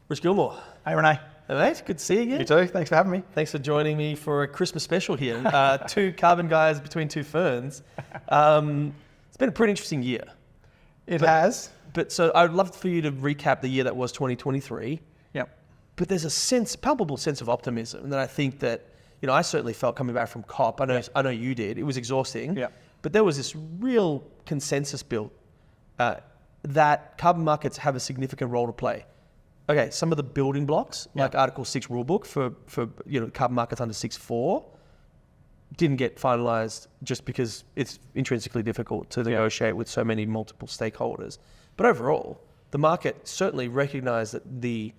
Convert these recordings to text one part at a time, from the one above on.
Rich Gilmore. Hey Renee. Hey mate, good to see you again. You too, thanks for having me. Thanks for joining me for a Christmas special here. Two carbon guys between two ferns. It's been a pretty interesting year. It has. But so I'd love for you to recap the year that was 2023. Yep. But there's a palpable sense of optimism that I think that, I certainly felt coming back from COP. I know you did. It was exhausting. Yep. But there was this real consensus built that carbon markets have a significant role to play. Okay, some of the building blocks, like Article 6 rulebook for carbon markets under 6.4, didn't get finalised just because it's intrinsically difficult to negotiate with so many multiple stakeholders. But overall, the market certainly recognised that the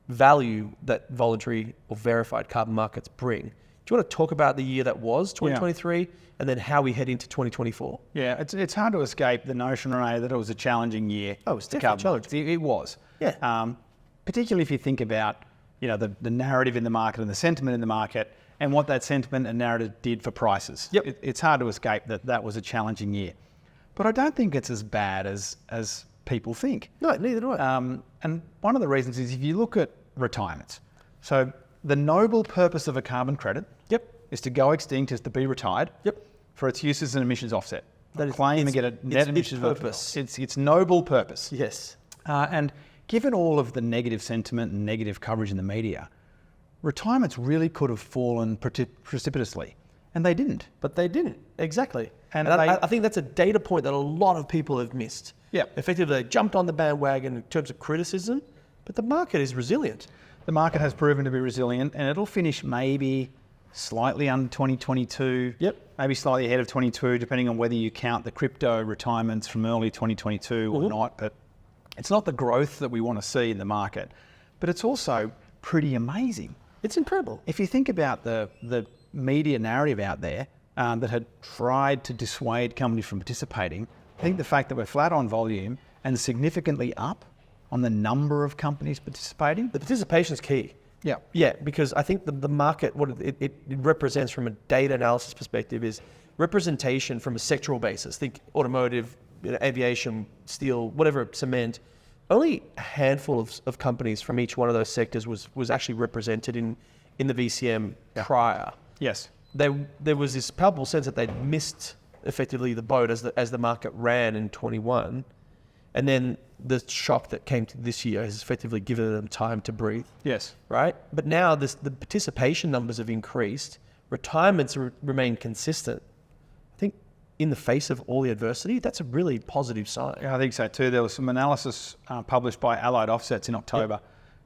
value that voluntary or verified carbon markets bring. Do you want to talk about the year that was 2023 and then how we head into 2024? Yeah, it's hard to escape the notion, Renee, that it was a challenging year. Oh, it's definitely challenging. It was. Yeah. Particularly if you think about, the narrative in the market and the sentiment in the market and what that sentiment and narrative did for prices. Yep. It's hard to escape that was a challenging year. But I don't think it's as bad as people think. No, neither do I. And one of the reasons is if you look at retirements. So the noble purpose of a carbon credit is to go extinct, is to be retired for its use as an emissions offset. That is, claim and get a net emissions purpose. It's noble purpose. Yes. And given all of the negative sentiment and negative coverage in the media, retirements really could have fallen precipitously. And they didn't. But they didn't. Exactly. And I think that's a data point that a lot of people have missed. Yeah. Effectively, they jumped on the bandwagon in terms of criticism, but the market is resilient. The market has proven to be resilient, and it'll finish maybe slightly under 2022, maybe slightly ahead of 22, depending on whether you count the crypto retirements from early 2022 or not. But it's not the growth that we want to see in the market, but it's also pretty amazing. It's incredible. If you think about the media narrative out there that had tried to dissuade companies from participating, I think the fact that we're flat on volume and significantly up on the number of companies participating. The participation is key. Yeah. Yeah, because I think the market, what it represents from a data analysis perspective is representation from a sectoral basis. Think automotive, aviation, steel, whatever, cement. Only a handful of companies from each one of those sectors was actually represented in the VCM prior. Yes. There was this palpable sense that they'd missed effectively the boat as the market ran in 21. And then the shock that came to this year has effectively given them time to breathe. Yes. Right? But now the participation numbers have increased. Retirements remain consistent. I think in the face of all the adversity, that's a really positive sign. Yeah, I think so too. There was some analysis published by Allied Offsets in October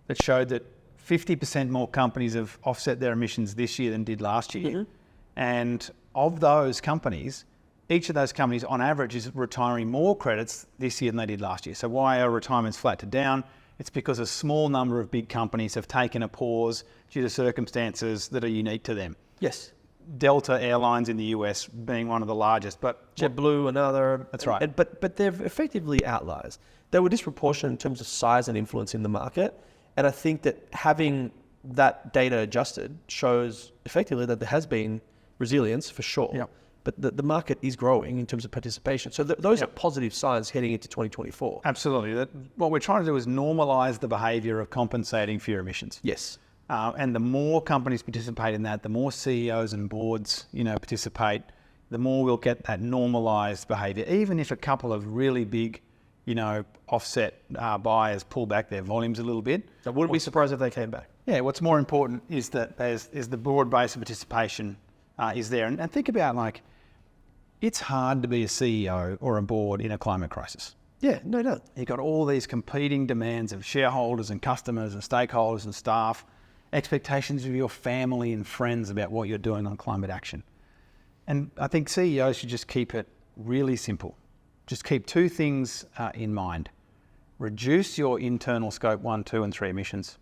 that showed that 50% more companies have offset their emissions this year than did last year. Mm-hmm. And of those companies, each of those companies on average is retiring more credits this year than they did last year. So why are retirements flat to down? It's because a small number of big companies have taken a pause due to circumstances that are unique to them. Yes. Delta Airlines in the US being one of the largest, but JetBlue another. That's right. But they're effectively outliers. They were disproportionate in terms of size and influence in the market. And I think that having that data adjusted shows effectively that there has been resilience for sure. Yep. But the market is growing in terms of participation. So those are positive signs heading into 2024. Absolutely. What we're trying to do is normalise the behaviour of compensating for your emissions. Yes. And the more companies participate in that, the more CEOs and boards, participate, the more we'll get that normalised behaviour. Even if a couple of really big, offset buyers pull back their volumes a little bit. I wouldn't be surprised if they came back. Yeah, what's more important is that is the broad base of participation is there. And think about it's hard to be a CEO or a board in a climate crisis. Yeah, no doubt. You've got all these competing demands of shareholders and customers and stakeholders and staff, expectations of your family and friends about what you're doing on climate action. And I think CEOs should just keep it really simple. Just keep two things in mind. Reduce your internal scope 1, 2 and 3 emissions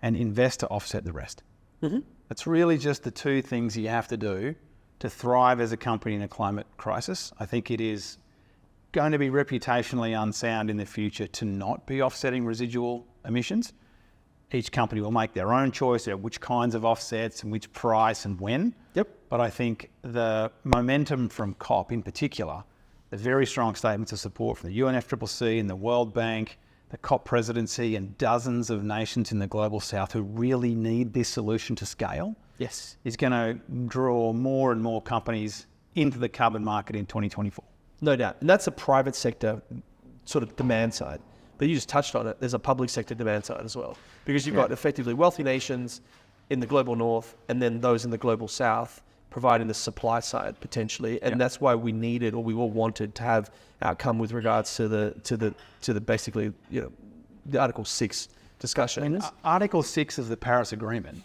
and invest to offset the rest. Mm-hmm. It's really just the two things you have to do to thrive as a company in a climate crisis. I think it is going to be reputationally unsound in the future to not be offsetting residual emissions. Each company will make their own choice about which kinds of offsets and which price and when. Yep. But I think the momentum from COP in particular, the very strong statements of support from the UNFCCC and the World Bank, the COP presidency and dozens of nations in the global south who really need this solution to scale, Yes. is going to draw more and more companies into the carbon market in 2024. No doubt. And that's a private sector sort of demand side. But you just touched on it. There's a public sector demand side as well. Because you've got effectively wealthy nations in the global north and then those in the global south providing the supply side potentially. And that's why we needed, or we all wanted to have outcome with regards to the basically, the Article 6 discussion. I mean, Article 6 of the Paris Agreement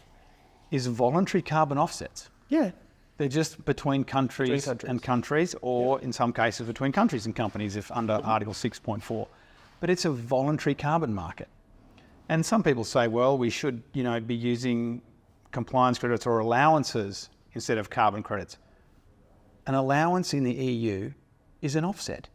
is voluntary carbon offsets. Yeah. They're just between countries and countries, or in some cases between countries and companies if under Article 6.4. But it's a voluntary carbon market. And some people say, well, we should, be using compliance credits or allowances instead of carbon credits. An allowance in the EU is an offset.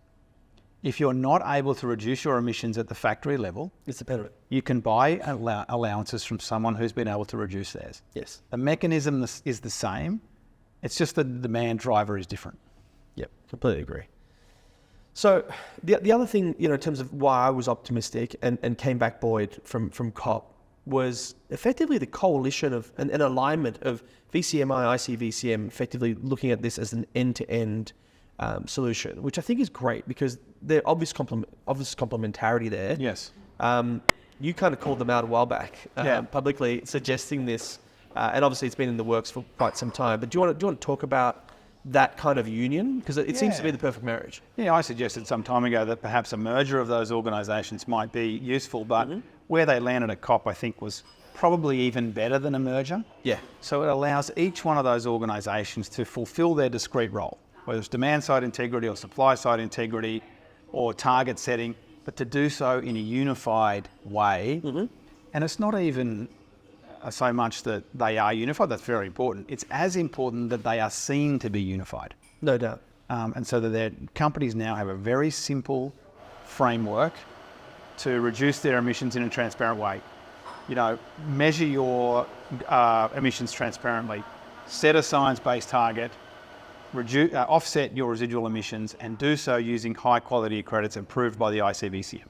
If you're not able to reduce your emissions at the factory level, It's a benefit. you can buy allowances from someone who's been able to reduce theirs. Yes. The mechanism is the same. It's just the demand driver is different. Yep, completely agree. So the other thing, in terms of why I was optimistic and came back buoyed from COP was effectively the coalition of an alignment of VCMI, ICVCM, effectively looking at this as an end-to-end solution, which I think is great because there's obvious complementarity there. Yes. You kind of called them out a while back publicly, suggesting this, and obviously it's been in the works for quite some time. But do you want to talk about that kind of union? Because it seems to be the perfect marriage. Yeah, I suggested some time ago that perhaps a merger of those organisations might be useful, but where they landed at COP, I think, was probably even better than a merger. Yeah. So it allows each one of those organisations to fulfil their discrete role, whether it's demand-side integrity or supply-side integrity or target setting, but to do so in a unified way. And it's not even so much that they are unified, that's very important. It's as important that they are seen to be unified. No doubt. And so that their companies now have a very simple framework to reduce their emissions in a transparent way. Measure your emissions transparently, set a science-based target, offset your residual emissions, and do so using high-quality credits approved by the ICVCM.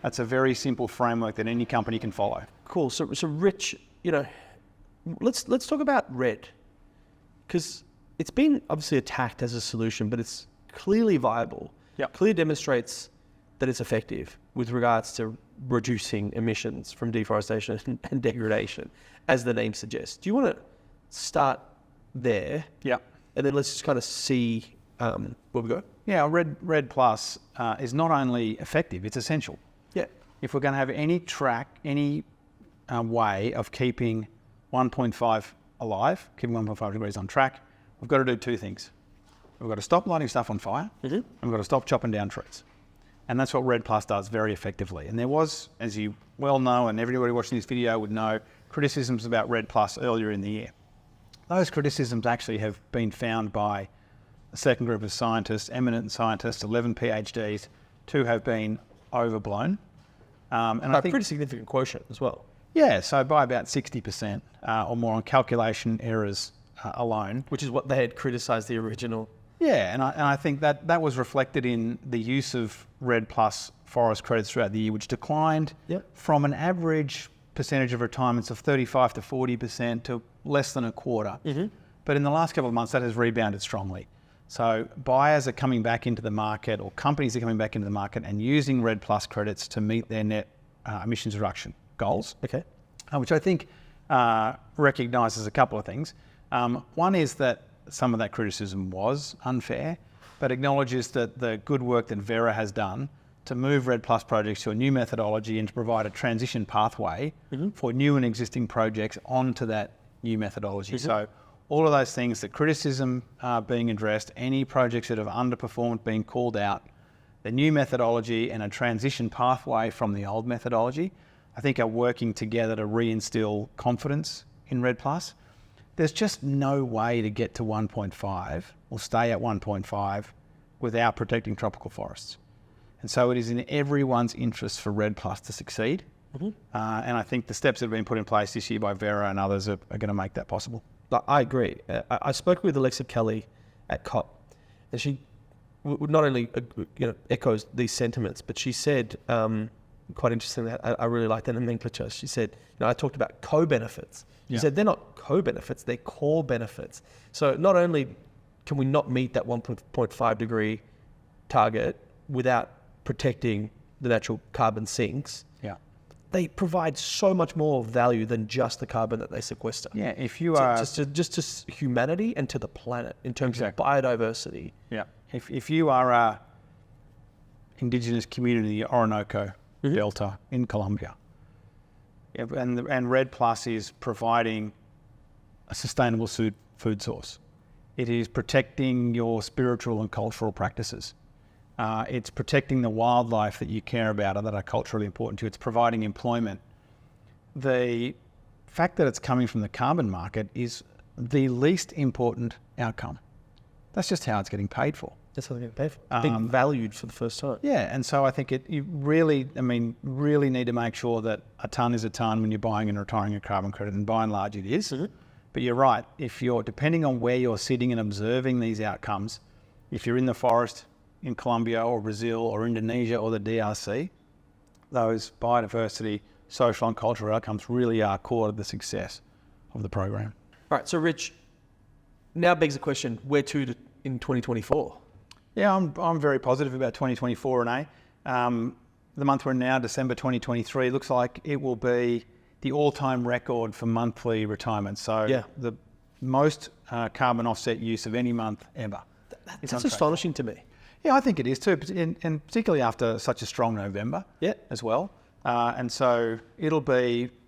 That's a very simple framework that any company can follow. Cool. So Rich, let's talk about RED, because it's been obviously attacked as a solution, but it's clearly viable. Yep. Clearly demonstrates that it's effective with regards to reducing emissions from deforestation and degradation, as the name suggests. Do you want to start there? Yeah. And then let's just kind of see where we go. Yeah, RED Plus is not only effective, it's essential. Yeah. If we're going to have any way of keeping 1.5 alive, keeping 1.5 degrees on track, we've got to do two things. We've got to stop lighting stuff on fire, and we've got to stop chopping down trees. And that's what RED Plus does very effectively. And there was, as you well know, and everybody watching this video would know, criticisms about RED Plus earlier in the year. Those criticisms actually have been found by a second group of scientists, eminent scientists, 11 PhDs, to have been overblown. And I think pretty significant quotient as well. Yeah, so by about 60% or more on calculation errors alone. Which is what they had criticised the original. Yeah, and I think that was reflected in the use of RED Plus forest credits throughout the year, which declined from an average percentage of retirements of 35 to 40% to less than a quarter. But in the last couple of months, that has rebounded strongly. So buyers are coming back into the market, or companies are coming back into the market and using RED Plus credits to meet their net emissions reduction goals. Okay. Which I think recognises a couple of things. One is that some of that criticism was unfair, but acknowledges that the good work that Vera has done to move RED Plus projects to a new methodology and to provide a transition pathway for new and existing projects onto that new methodology. So all of those things, the criticism being addressed, any projects that have underperformed being called out, the new methodology and a transition pathway from the old methodology, I think are working together to reinstill confidence in RED Plus. There's just no way to get to 1.5 or stay at 1.5 without protecting tropical forests. And so it is in everyone's interest for RED Plus to succeed. And I think the steps that have been put in place this year by Vera and others are going to make that possible. I agree. I spoke with Alexa Kelly at COP, and she not only echoes these sentiments, but she said quite interesting. That I really like that nomenclature. She said, I talked about co-benefits. She said they're not co-benefits, they're core benefits. So not only can we not meet that 1.5 degree target without protecting the natural carbon sinks, they provide so much more value than just the carbon that they sequester. Yeah, if you are... Just to humanity and to the planet in terms of biodiversity. Yeah. If you are a indigenous community, Orinoco Delta in Colombia, and Red Plus is providing a sustainable food source. It is protecting your spiritual and cultural practices. It's protecting the wildlife that you care about and that are culturally important to you. It's providing employment. The fact that it's coming from the carbon market is the least important outcome. That's just how it's getting paid for. That's how they're getting paid for. Being valued for the first time. Yeah, and so I think you really need to make sure that a tonne is a tonne when you're buying and retiring a carbon credit, and by and large it is. But you're right, if you're, depending on where you're sitting and observing these outcomes, if you're in the forest in Colombia or Brazil or Indonesia or the DRC, those biodiversity, social and cultural outcomes really are core to the success of the program. All right, so Rich, now begs the question, where to in 2024? Yeah, I'm very positive about 2024, Renee. The month we're in now, December 2023, looks like it will be the all-time record for monthly retirement. So the most carbon offset use of any month ever. That's astonishing to me. Yeah, I think it is too, and particularly after such a strong November as well. And so it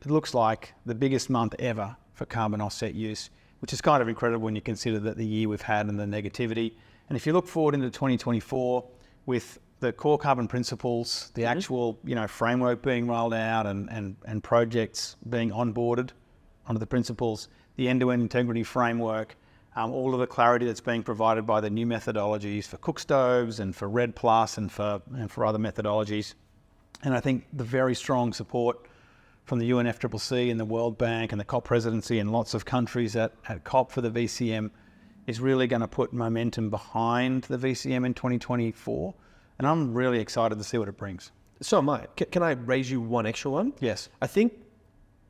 looks like the biggest month ever for carbon offset use, which is kind of incredible when you consider that the year we've had and the negativity. And if you look forward into 2024 with the core carbon principles, the actual framework being rolled out and projects being onboarded under the principles, the end-to-end integrity framework, all of the clarity that's being provided by the new methodologies for cook stoves and for Red Plus and for other methodologies. And I think the very strong support from the UNFCCC and the World Bank and the COP presidency and lots of countries at COP for the VCM is really going to put momentum behind the VCM in 2024. And I'm really excited to see what it brings. So am I. Can I raise you one extra one? Yes. I think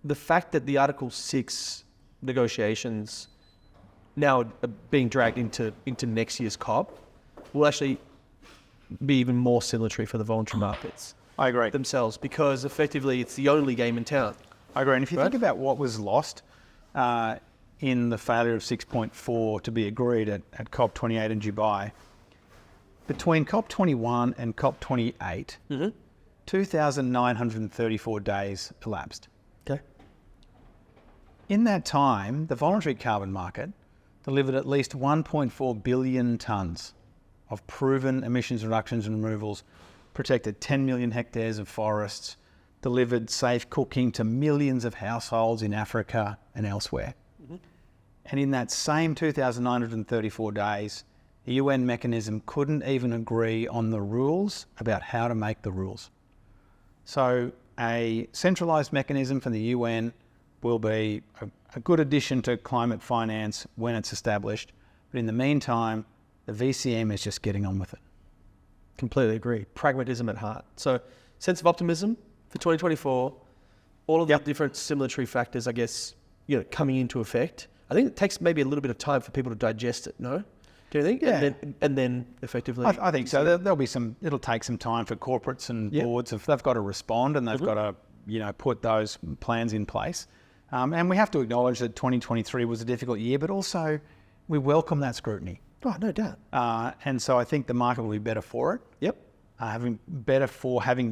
the fact that the Article 6 negotiations now are being dragged into next year's COP will actually be even more salutary for the voluntary markets. I agree. Themselves, because effectively it's the only game in town. I agree. And if you think about what was lost in the failure of 6.4 to be agreed at COP28 in Dubai, between COP21 and COP28, 2,934 days elapsed. Okay. In that time, the voluntary carbon market delivered at least 1.4 billion tonnes of proven emissions reductions and removals, protected 10 million hectares of forests, delivered safe cooking to millions of households in Africa and elsewhere. And in that same 2,934 days, the UN mechanism couldn't even agree on the rules about how to make the rules. So a centralised mechanism from the UN will be a good addition to climate finance when it's established. But in the meantime, the VCM is just getting on with it. Completely agree. Pragmatism at heart. So sense of optimism for 2024, all of the different similatory factors, I guess, coming into effect. I think it takes maybe a little bit of time for people to digest it, no? Do you think? Yeah. And then effectively... I think so. There'll be it'll take some time for corporates and boards if they've got to respond and they've got to, put those plans in place. And we have to acknowledge that 2023 was a difficult year, but also we welcome that scrutiny. Oh, no doubt. And so I think the market will be better for it. Yep. Having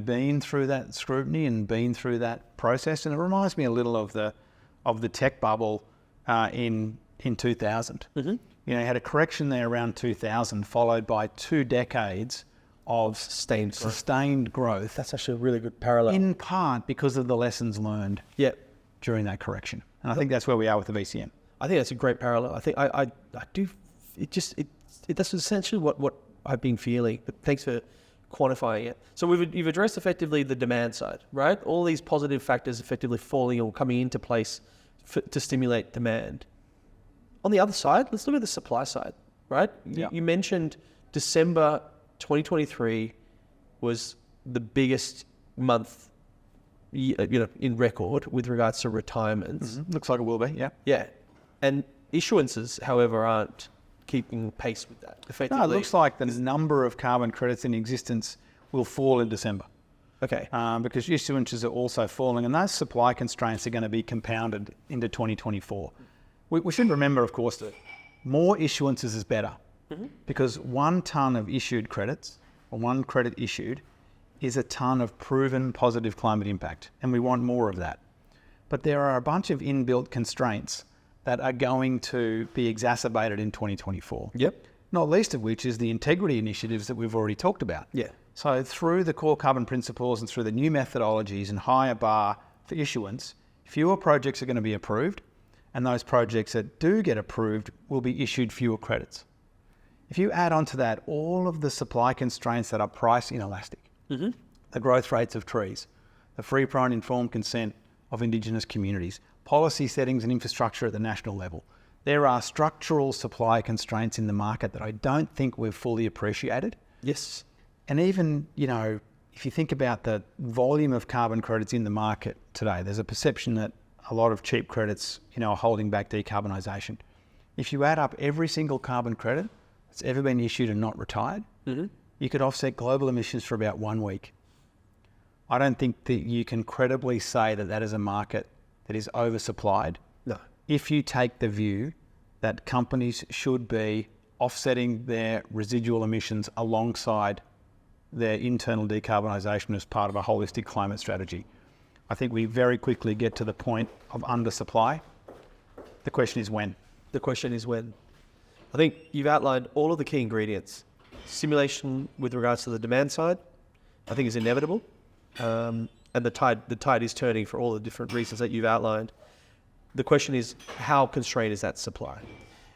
been through that scrutiny and been through that process. And it reminds me a little of the tech bubble in 2000. You had a correction there around 2000, followed by 2 decades of sustained growth. That's actually a really good parallel. In part because of the lessons learned during that correction. And I think that's where we are with the VCM. I think that's a great parallel. I think I do. That's essentially what I've been feeling. But thanks for quantifying it. So you've addressed effectively the demand side, right? All these positive factors effectively falling or coming into place to stimulate demand. On the other side, let's look at the supply side, right? You mentioned December 2023 was the biggest month, in record with regards to retirements. Looks like it will be, yeah. Yeah. And issuances, however, aren't keeping pace with that. Effectively. No, it looks like the number of carbon credits in existence will fall in December. Okay. Because issuances are also falling, and those supply constraints are going to be compounded into 2024. We should remember, of course, that more issuances is better, because 1 tonne of issued credits, or 1 credit issued, is a tonne of proven positive climate impact, and we want more of that. But there are a bunch of inbuilt constraints that are going to be exacerbated in 2024. Yep. Not least of which is the integrity initiatives that we've already talked about. Yeah. So through the core carbon principles and through the new methodologies and higher bar for issuance, fewer projects are going to be approved, and those projects that do get approved will be issued fewer credits. If you add onto that all of the supply constraints that are price inelastic, the growth rates of trees, the free, prior and informed consent of Indigenous communities, policy settings and infrastructure at the national level, there are structural supply constraints in the market that I don't think we've fully appreciated. Yes. And even, if you think about the volume of carbon credits in the market today, there's a perception that a lot of cheap credits, are holding back decarbonisation. If you add up every single carbon credit that's ever been issued and not retired, you could offset global emissions for about 1 week. I don't think that you can credibly say that that is a market that is oversupplied. No. If you take the view that companies should be offsetting their residual emissions alongside their internal decarbonisation as part of a holistic climate strategy, I think we very quickly get to the point of undersupply. The question is when. The question is when. I think you've outlined all of the key ingredients. Simulation with regards to the demand side, I think, is inevitable. And the tide is turning for all the different reasons that you've outlined. The question is, how constrained is that supply?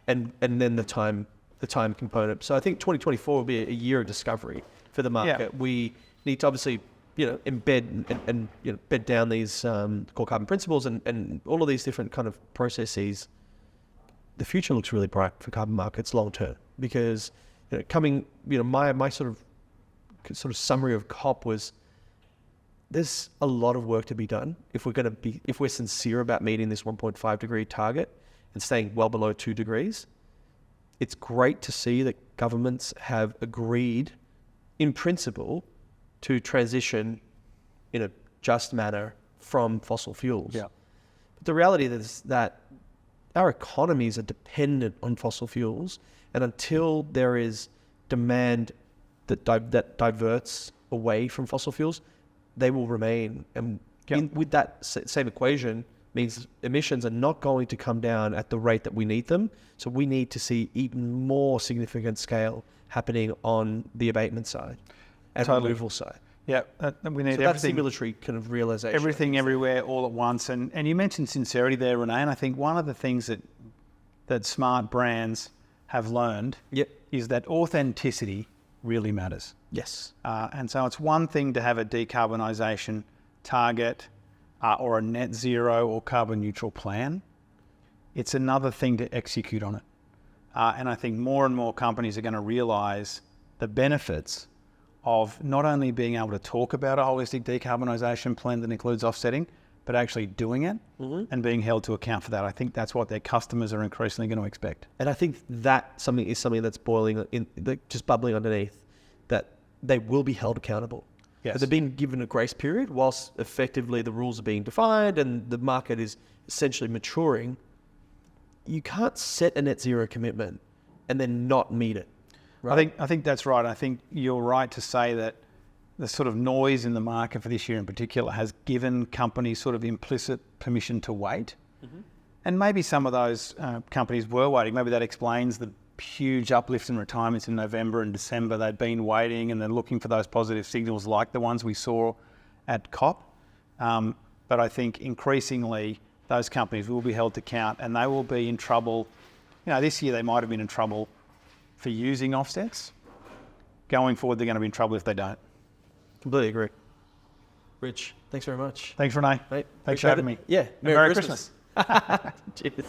And then the time component. So I think 2024 will be a year of discovery for the market. Yeah. We need to obviously, embed and bed down these core carbon principles and all of these different kind of processes. The future looks really bright for carbon markets long term, because my sort of summary of COP was, there's a lot of work to be done if we're sincere about meeting this 1.5 degree target and staying well below 2 degrees. It's great to see that governments have agreed in principle to transition in a just manner from fossil fuels. Yeah. But the reality is that our economies are dependent on fossil fuels, and until there is demand that diverts away from fossil fuels, they will remain. And with that same equation means emissions are not going to come down at the rate that we need them. So we need to see even more significant scale happening on the abatement side and removal side. Yeah, we need so that's the military kind of realization. Everything everywhere all at once. And you mentioned sincerity there, Renee, and I think one of the things that smart brands have learned is that authenticity really matters. Yes. And so it's one thing to have a decarbonisation target or a net zero or carbon neutral plan. It's another thing to execute on it. And I think more and more companies are going to realise the benefits of not only being able to talk about a holistic decarbonisation plan that includes offsetting, but actually doing it and being held to account for that. I think that's what their customers are increasingly going to expect. And I think that something that's boiling just bubbling underneath, that they will be held accountable. Yes. They're being given a grace period whilst effectively the rules are being defined and the market is essentially maturing. You can't set a net zero commitment and then not meet it. Right? I think that's right. I think you're right to say that the sort of noise in the market for this year in particular has given companies sort of implicit permission to wait. And maybe some of those companies were waiting. Maybe that explains the huge uplift in retirements in November and December. They'd been waiting and then looking for those positive signals like the ones we saw at COP. But I think increasingly those companies will be held to account and they will be in trouble. This year they might have been in trouble for using offsets. Going forward, they're going to be in trouble if they don't. Completely agree. Rich, thanks very much. Thanks, Renee. Mate, thanks for having me. Yeah. Merry Christmas. Cheers.